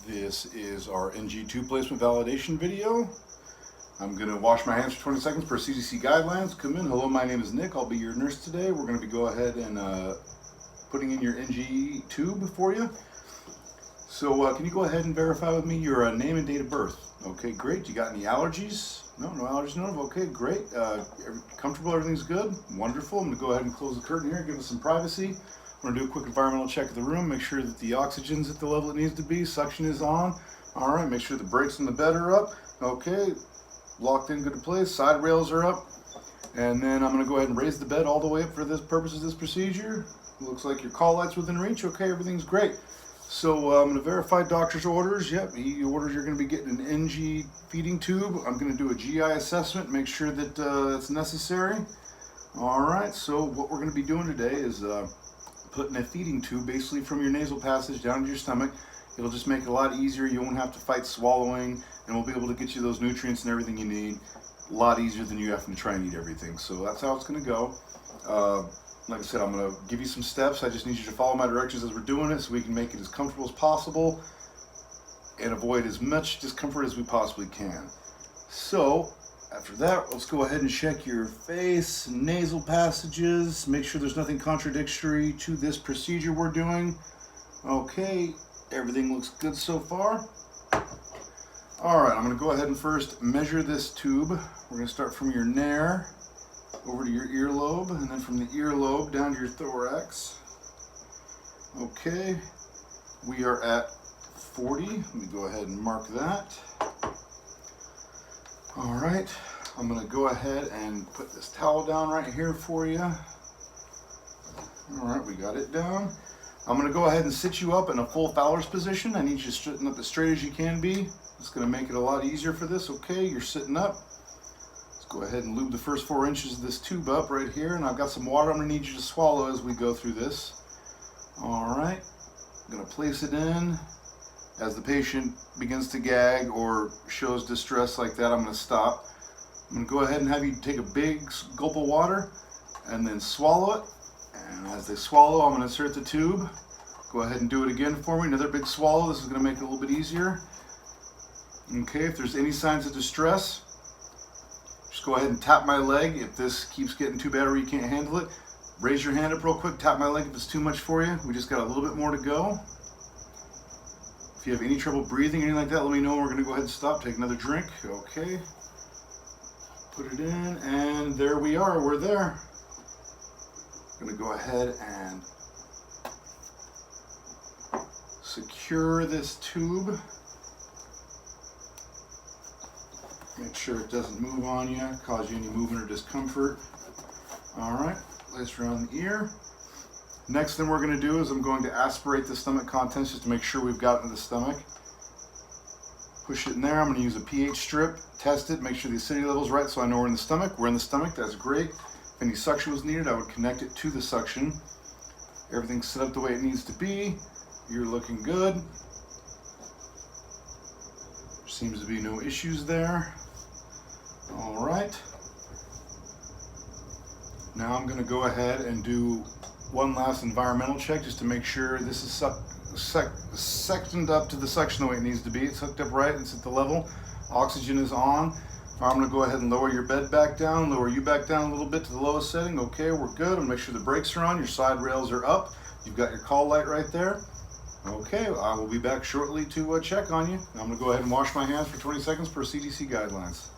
This is our NG tube placement validation video. I'm going to wash my hands for 20 seconds per CDC guidelines. Come in. Hello, my name is Nick. I'll be your nurse today. We're going to go ahead and putting in your NG tube for you. So can you go ahead and verify with me your name and date of birth? Okay, great. You got any allergies? No allergies, no. Okay, great. Comfortable, everything's good. Wonderful. I'm going to go ahead and close the curtain here, give us some privacy. I'm going to do a quick environmental check of the room, make sure that the oxygen's at the level it needs to be, suction is on. All right, make sure the brakes in the bed are up. Okay, locked in, good to place, side rails are up. And then I'm going to go ahead and raise the bed all the way up for this purpose of this procedure. Looks like your call light's within reach. Okay, everything's great. So I'm going to verify doctor's orders. Yep, he orders you're going to be getting an NG feeding tube. I'm going to do a GI assessment, make sure that it's necessary. All right, so what we're going to be doing today is putting a feeding tube basically from your nasal passage down to your stomach. It'll just make it a lot easier. You won't have to fight swallowing, and we'll be able to get you those nutrients and everything you need a lot easier than you having to try and eat everything. So that's how it's going to go. Like I said, I'm going to give you some steps. I just need you to follow my directions as we're doing it so we can make it as comfortable as possible and avoid as much discomfort as we possibly can. So after that, let's go ahead and check your face, nasal passages, make sure there's nothing contradictory to this procedure we're doing. Okay, everything looks good so far. All right, I'm going to go ahead and first measure this tube. We're going to start from your nair over to your earlobe, and then from the earlobe down to your thorax. Okay, we are at 40. Let me go ahead and mark that. All right, I'm going to go ahead and put this towel down right here for you. All right, we got it down. I'm going to go ahead and sit you up in a full Fowler's position. I need you to straighten up as straight as you can be. It's going to make it a lot easier for this. Okay, you're sitting up. Let's go ahead and lube the first 4 inches of this tube up right here. And I've got some water I'm going to need you to swallow as we go through this. All right, I'm going to place it in. As the patient begins to gag or shows distress like that, I'm going to stop. I'm going to go ahead and have you take a big gulp of water and then swallow it. And as they swallow, I'm going to insert the tube. Go ahead and do it again for me. Another big swallow. This is going to make it a little bit easier. Okay, if there's any signs of distress, just go ahead and tap my leg. If this keeps getting too bad or you can't handle it, raise your hand up real quick, tap my leg if it's too much for you. We just got a little bit more to go. If you have any trouble breathing or anything like that, let me know. We're going to go ahead and stop, take another drink. Okay. Put it in, and there we are. We're there. I'm going to go ahead and secure this tube. Make sure it doesn't move on you, cause you any movement or discomfort. All right, place around the ear. Next thing we're going to do is I'm going to aspirate the stomach contents just to make sure we've got it in the stomach. Push it in there. I'm going to use a pH strip, test it, make sure the acidity level is right so I know we're in the stomach. We're in the stomach, that's great. If any suction was needed, I would connect it to the suction. Everything's set up the way it needs to be. You're looking good. There seems to be no issues there. All right. Now I'm going to go ahead and do one last environmental check just to make sure this is sectioned up to the suction the way it needs to be. It's hooked up right, it's at the level. Oxygen is on. I'm going to go ahead and lower your bed back down, lower you back down a little bit to the lowest setting. Okay, we're good. And make sure the brakes are on, your side rails are up. You've got your call light right there. Okay, I will be back shortly to check on you. I'm going to go ahead and wash my hands for 20 seconds per CDC guidelines.